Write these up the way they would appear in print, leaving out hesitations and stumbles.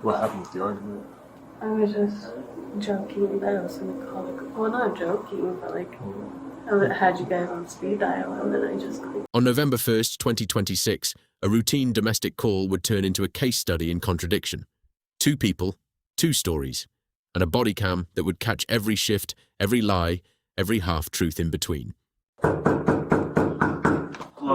What happened with the argument? I was just joking that I was gonna call the. Well, not joking, but like I had you guys on speed dial, and then I just clicked. On November 1st, 2026, a routine domestic call would turn into a case study in contradiction. 2 people, 2 stories, and a body cam that would catch every shift, every lie, every half-truth in between. How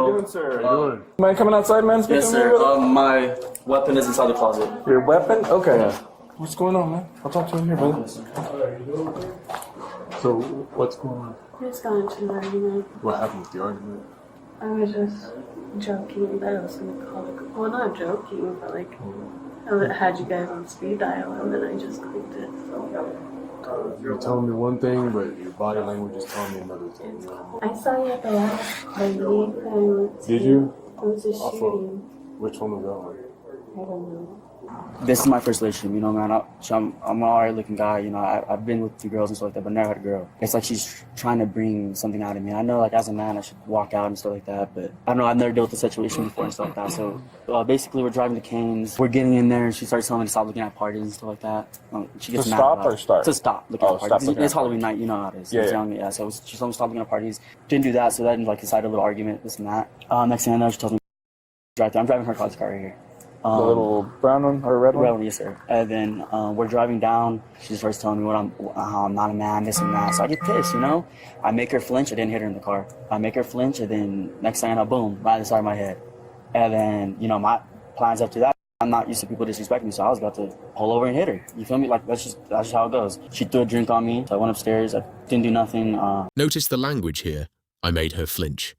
you doing, sir? Mind coming outside, man? Yes, sir. My weapon is inside the closet. Your weapon? Okay. Yeah. What's going on, man? I'll talk to you here, brother. So, what's going on? I just got into an argument. What happened with the argument? I was just joking that I was gonna call the. Well, not joking, but like I had you guys on speed dial, and then I just clicked it. So You're telling me one thing, but your body language is telling me another thing. I saw you at the last party. And Did you? It was a Off of- shooting. Which one was that one? I don't know. This is my first relationship, you know, man. I'm an alright looking guy, you know. I've been with 2 girls and stuff like that, but never had a girl. It's like she's trying to bring something out of me. I know, like, as a man, I should walk out and stuff like that, but I don't know. I've never dealt with a situation before and stuff like that. So basically, we're driving to Canes. We're getting in there, and she starts telling me to stop looking at parties and stuff like that. She gets To mad stop about or it. start? To stop looking at stop parties. looking It's at Halloween night, you know how it is. Yeah, It's yeah. young, yeah. So she told me to stop looking at parties. Didn't do that, so then, like, decided a little argument, this and that. Next thing I know, she tells me to drive through. I'm driving her Classic car right here. The little brown one or red one? Red one, yes, sir. And then we're driving down. She starts telling me how I'm not a man, this and that. So I get pissed, you know. I make her flinch. I didn't hit her in the car. I make her flinch, and then next thing I know, boom, right on the side of my head. And then, you know, my plans up to that. I'm not used to people disrespecting me, so I was about to pull over and hit her. You feel me? Like, that's just how it goes. She threw a drink on me, so I went upstairs. I didn't do nothing. Notice the language here. I made her flinch.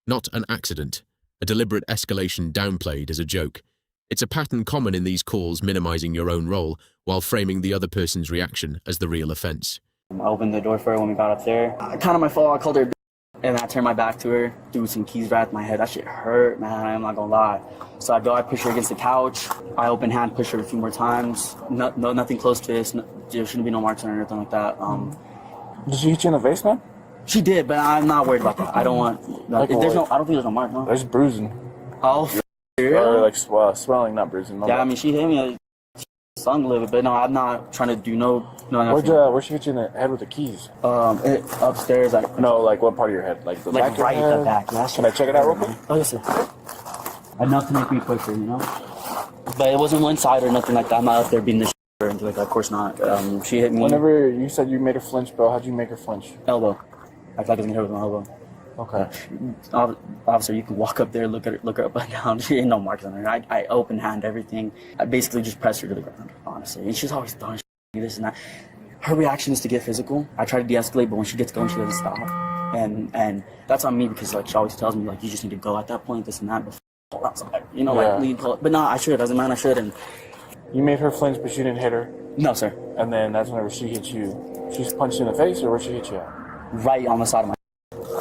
Not an accident. A deliberate escalation downplayed as a joke. It's a pattern common in these calls, minimizing your own role while framing the other person's reaction as the real offense. I opened the door for her when we got up there. Kind of my fault. I called her a bitch, and I turned my back to her, threw some keys right at my head. That shit hurt, man. I'm not gonna lie. So I push her against the couch. I open hand push her a few more times. No, nothing close to this. No, there shouldn't be no marks on her or anything like that. Did she hit you in the face, man? She did, but I'm not worried about that. I don't want. Like I don't what? think there's no mark. No. There's bruising. Oh, Or like swelling, not bruising. yeah. I mean, she hit me. Stung a little bit, but no, I'm not trying to do no. Where'd she hit you in the head with the keys? Upstairs, like. No, like what part of your head? Like the back Like of your right head? at the back. Yeah, Can I check it out real quick? Oh, yes, sir. Enough to make me quicker, you know? But it wasn't one side or nothing like that. I'm not out there being the or anything like that. Of course not. She hit me. Whenever you said you made her flinch, bro, how'd you make her flinch? Elbow. I thought I was gonna hit her with my elbow. Okay. Officer, you can walk up there, look her up and down. She ain't no marks on her. I open hand everything. I basically just pressed her to the ground, honestly. And she's always throwing this and that. Her reaction is to get physical. I try to de-escalate, but when she gets going, she doesn't stop. And that's on me because like she always tells me like you just need to go at that point, this and that. Before, you know, Yeah. like lead. But no, I should. As a man, I should. And You made her flinch, but she didn't hit her. no, sir. And then that's whenever she hit you. She punched you in the face, or where she hit you at? Right on the side of my.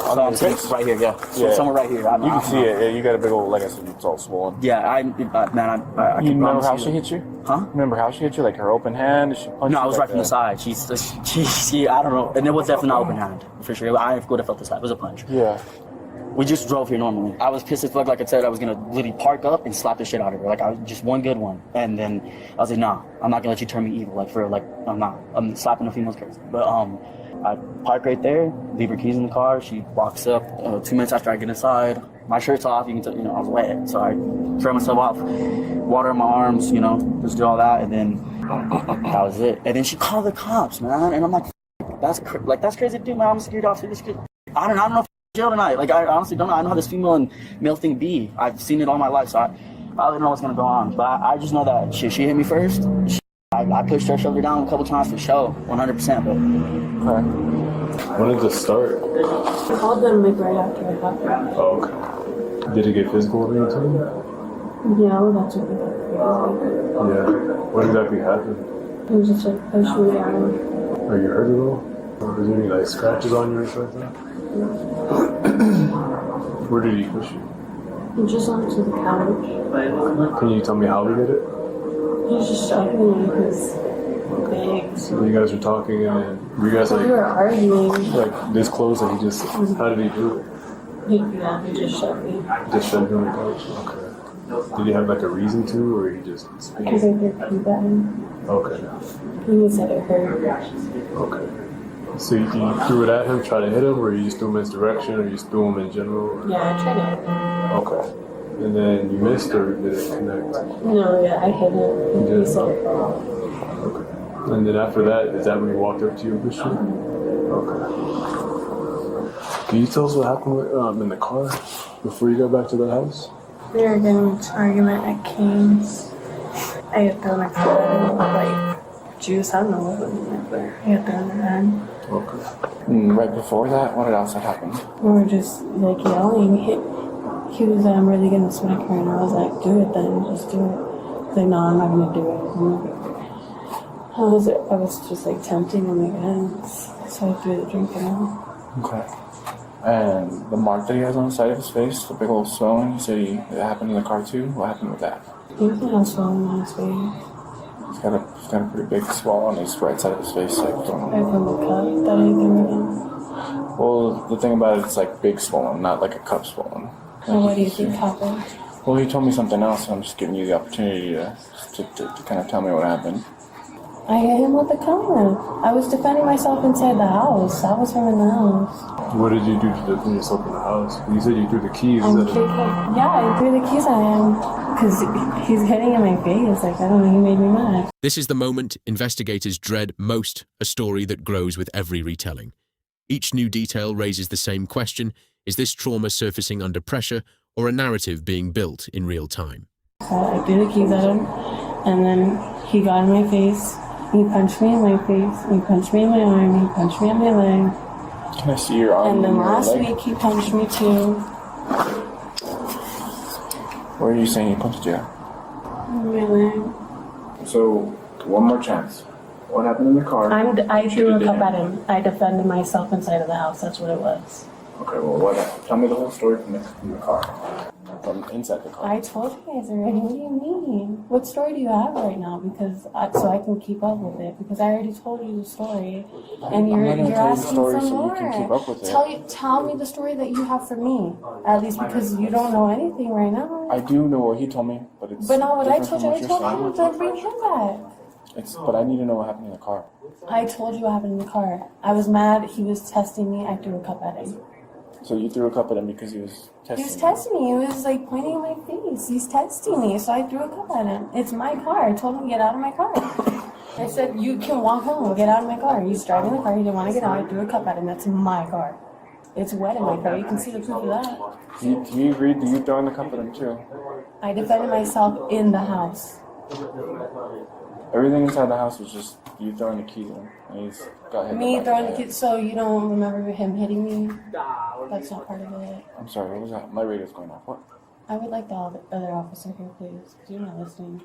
On I'm your saying face? right here, yeah. Yeah. Somewhere right here. You can see it. Yeah, you got a big old, like I said, it's all swollen. Yeah, I can You remember promise how you she that. hit you? Huh? Remember how she hit you? Like her open hand? Did she punch No, you I was like right from the that? side. She, I don't know. And it was definitely not open hand, for sure. I would have felt the side. It was a punch. Yeah. We just drove here normally. I was pissed as fuck, like I said. I was going to literally park up and slap the shit out of her. Like, I was just one good one. And then I was like, nah, I'm not going to let you turn me evil. Like, for like, I'm not. I'm slapping a female's crazy. But, I park right there, leave her keys in the car. She walks up 2 minutes after I get inside. My shirt's off. You can tell, you know, I was wet. So I throw myself off, water in my arms, you know, just do all that. And then that was it. And then she called the cops, man. And I'm like, that's crazy to do, man. I'm a security officer. I don't know if jail tonight. Like, I honestly don't know. I know how this female and male thing be. I've seen it all my life, so I don't know what's going to go on. But I just know that she hit me first. I pushed her, shoved her down a couple times for show, 100%. But Okay. When did this start? I called them like right after it happened. Oh, okay. Did it get physical at any time? Yeah, well, that's what got crazy. Yeah. What exactly happened? It was just like pushing me down. Are you hurt at all? Or is there any like scratches on you or something like that? Where did he push you? He just onto the couch. Can you tell me how he did it? He was just shoving me with his legs. So you guys were talking and were you guys We were arguing. like this close and he just, how did he do it? He just shoved me. Just shoved you on the couch? Okay. Did he have like a reason to, or he just Because speak? I threw keys at him. Okay. And he said it hurt. Okay. So you threw it at him, try to hit him, or you just threw him in his direction, or you just threw him in general? Or? Yeah, I tried to hit him. Okay. And then you missed, or did it connect? No, yeah, I hit him. And You he did? said, Okay. And then after that, is that when you walked up to you and pushed him? Okay. Can you tell us what happened with, in the car before you got back to the house? we were getting into an argument at Kane's. I had thrown a cup at him with like juice. I don't know what it was in it, but I had thrown it at him. Okay. Right before that, what else had happened? We were just like yelling. He was really gonna smack her, and I was like, "Do it then, just do it." He's like, "No, I'm not gonna do it." I was just like tempting him again, so I threw the drink at him. Okay. And the mark that he has on the side of his face, the big old swelling, you said it happened in the car too? What happened with that? He doesn't have swelling on his face. He's got a pretty big swell on his right side of his face. Like, I from the cup that I threw at him. well, the thing about it, it's like big swollen, not like a cup swollen. So what do you think happened? Well, he told me something else, and I'm just giving you the opportunity to kind of tell me what happened. I hit him with the car. I was defending myself inside the house. I was from in the house. What did you do to defend yourself in the house? You said you threw the keys. I threw the keys at him because he's hitting in my face. Like, I don't know, he made me mad. This is the moment investigators dread most, a story that grows with every retelling. Each new detail raises the same question: is this trauma surfacing under pressure, or a narrative being built in real time? So I threw the keys at him, and then he got in my face. He punched me in my face. He punched me in my arm. He punched me in my leg. Can I see your arm? And then your last leg? week he punched me too. Where are you saying he punched you? In my leg. So, one more chance. What happened in the car? I threw a cup at him. I defended myself inside of the house. That's what it was. Okay, well, what happened? Tell me the whole story from the car. From inside the car. I told you guys already. What do you mean? What story do you have right now? Because so I can keep up with it. Because I already told you the story, and you're asking story for so more. you can keep up with it. Tell me the story that you have for me. At least because you don't know anything right now. I do know what he told me, but it's. But not what I different told you. from I what you're told him to bring him back. But I need to know what happened in the car. I told you what happened in the car. I was mad. He was testing me. I threw a cup at him. So you threw a cup at him because he was testing. He was testing me. He was like pointing at my face. He's testing me. So I threw a cup at him. It's my car. I told him to get out of my car. I said, you can walk home. Get out of my car. He's driving the car. He didn't want to get out. I threw a cup at him. That's my car. It's wet in my car. You can see the proof of that. Do you agree? Do you throw in the cup at him too? I defended myself in the house. Everything inside the house was just you throwing the keys in, and he's got hit. Me throwing the kids. So you don't remember him hitting me? That's not part of it. I'm sorry, what was that? My radio's going off. What? I would like the other officer here, please, because you're not listening.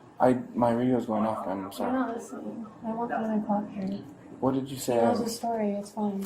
My radio's going off, man. I'm You're sorry. not listening. I want the other cop here. What did you say? He knows the story. It's fine.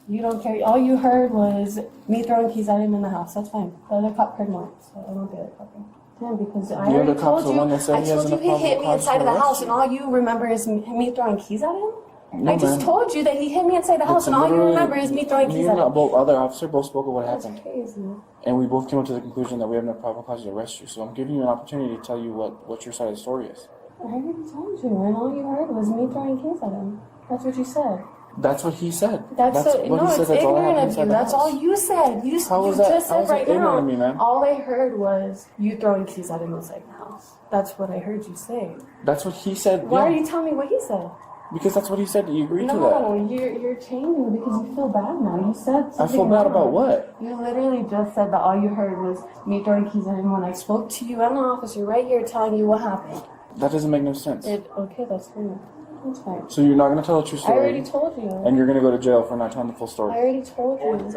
You don't care. All you heard was me throwing keys at him in the house. That's fine. The other cop heard more, so I want the other cop here. Yeah, because I already told you. I told you he hit me inside of the house, and all you remember is me throwing keys at him. No, I just told you that he hit me inside the house, and all you remember is me throwing keys at him. Both other officers both spoke of what That's happened, crazy. and we both came up to the conclusion that we have no probable cause to arrest you. So I'm giving you an opportunity to tell you what your side of the story is. I already told you, and all you heard was me throwing keys at him. That's what you said. That's what he said. That's what no, he said. it's That's all that happened ignorant of inside you. the That's house. all you said. You How was you that? just How said was that right now. ignorant of me, man? All I heard was you throwing keys at him inside the house. That's what I heard you say. That's what he said. Why are yeah. you telling me what he said? Because that's what he said. You agreed to that. No, you're changing because you feel bad now. You said something I feel bad wrong. about what? You literally just said that all you heard was me throwing keys at him when I spoke to you and the officer right here telling you what happened. That doesn't make no sense. Okay, that's fine. That's fine. So you're not going to tell the true I story. already told you. And you're going to go to jail for not telling the full I story. already told you.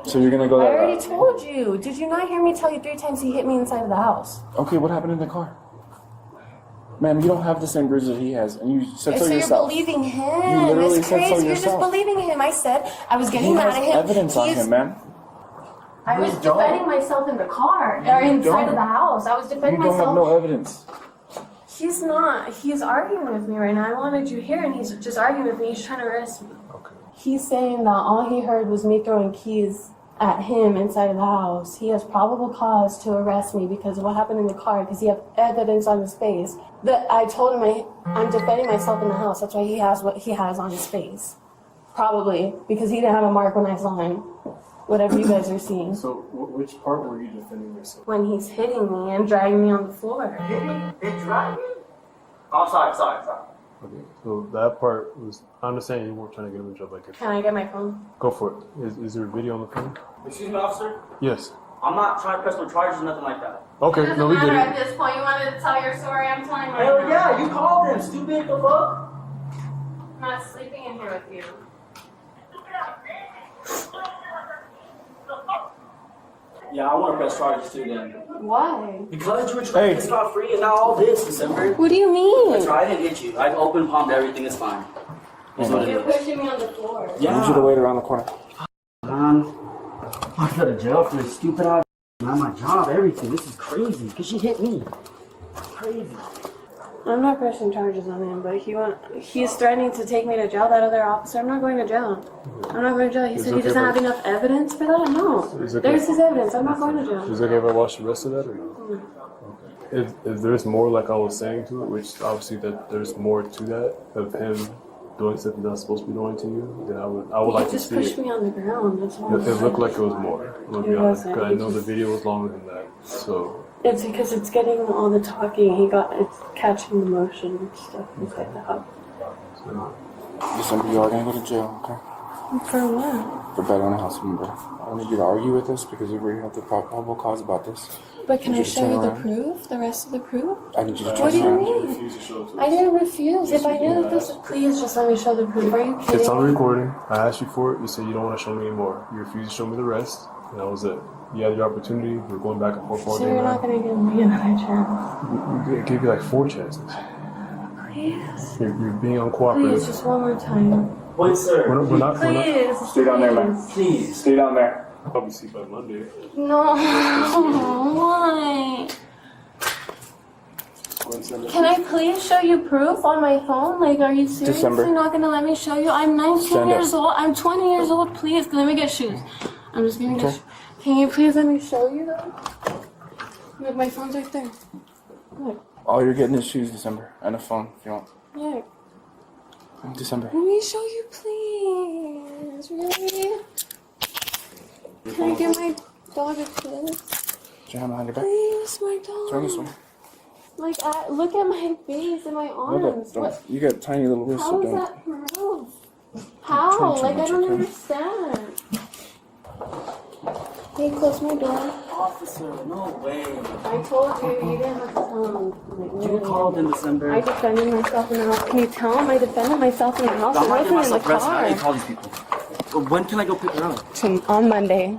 So you're going to go I that already route. told you. Did you not hear me tell you 3 times he hit me inside of the house? Okay, what happened in the car? Ma'am, you don't have the same bruises that he has, and you said And so so yourself. you're believing him. You literally It's said so crazy. You're just yourself. believing him. I said I was getting He mad has at him. evidence on He's- him, ma'am. I was defending myself in the car or inside of the house. I was You defending don't have myself. no evidence. He's not. He's arguing with me right now. I wanted you here, and he's just arguing with me. He's trying to arrest me. Okay. He's saying that all he heard was me throwing keys at him inside of the house. He has probable cause to arrest me because of what happened in the car, because he has evidence on his face. That I told him I'm defending myself in the house. That's why he has what he has on his face. Probably because he didn't have a mark when I saw him. Whatever you guys are seeing. So, which part were you defending yourself? When he's hitting me and dragging me on the floor. They drag you? Oh, sorry. Okay, so that part was. I understand you weren't trying to get him in trouble. Can I get my phone? Go for it. Is there a video on the phone? Excuse me, officer? Yes. I'm not trying to press no charges or nothing like that. Okay, no, we get At it. this point, you wanted to tell your story. I'm telling right Hell now. yeah, you called him, stupid, the fuck? I'm not sleeping in here with you. Yeah, I want to press charges too then. Why? Because you were trying to get scot free and now all this, December. What do you mean? I didn't hit you. I've open palmed everything, it's fine. It's what it You're is. pushing me on the floor. I need you to wait around the corner. Man, I go to jail for this stupid ass. Not my job, everything. This is crazy. Because she hit me. Crazy. I'm not pressing charges on him, but he's threatening to take me to jail, that other officer. I'm not going to jail. I'm not going to jail. He said he doesn't have enough evidence for that? No. There's his evidence. I'm not going to jail. Is it okay if I watch the rest of that or no? Okay. If there's more, like I was saying to it, which obviously that there's more to that of him doing something that's supposed to be doing to you, then I would like to see it. He just pushed me on the ground. That's all. It looked like it was more. I'm gonna be It honest, wasn't. because I know the video was longer than that. So It's because it's getting all the talking. It's catching the motion and stuff like that. December, you are gonna go to jail, okay? For what? For better on a house member. I don't need you to argue with us because we already have the probable cause about this. But can I Need you to show turn you the around. proof? The rest of the proof? I need you to What turn do you around. mean? I didn't refuse. If I knew this, please just let me show the proof. Are you kidding? it's on recording. I asked you for it. You said you don't want to show me anymore. You refused to show me the rest, and that was it. You had your opportunity. We're going back and forth all So day you're now. not going to give me another chance? We gave you like 4 chances. Please. You're being uncooperative. Please, just one more time. Wait, sir. We're not. Please. Stay down there, man. Please. Stay down there. I'll probably see you by Monday. No. Why? Can I please show you proof on my phone? Like, are you seriously December. not going to let me show you? I'm 19 Stand years up. old. I'm 20 years old. Please, let me get shoes. I'm just going to get Okay. shoes. Can you please let me show you though? Look, my phone's right there. Look, All you're getting is shoes, December, and a phone if you want. look. December. Let me show you, please. Really? Can I get my dog a kiss? Put your hand behind your back. Please, my dog. Turn this way. Like, look at my face and my Hold arms. up. What? You got tiny little wrists, How so is don't. that gross? How? Too Like, I much, don't okay? understand. Hey, close my door. Officer, no way. I told you, you didn't have to tell him. Like, You literally. called in December. I defended myself in the house. Can you tell him I defended myself in the house? I'm I not getting wasn't in the myself arrested. I didn't car. call these people. But when can I go pick her up? On Monday.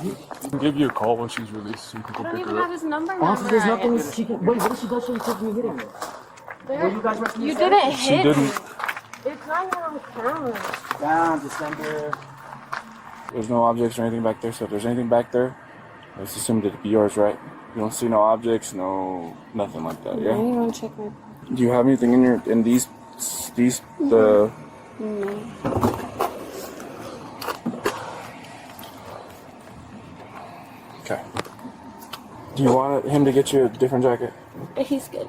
We can give you a call when she's released so you can I go don't pick even her have up. his number Officer, there's nothing memorized. she can. Wait, what did she do? She took me hitting her. Were you guys arresting You me? didn't She hit didn't. me. It's not even on camera. Down, December. There's no objects or anything back there, so if there's anything back there, let's assume that it'd be yours, right? You don't see no objects, no nothing like that, I yeah? didn't even check my... Do you have anything in these the No. Okay. Do you want him to get you a different jacket? He's good.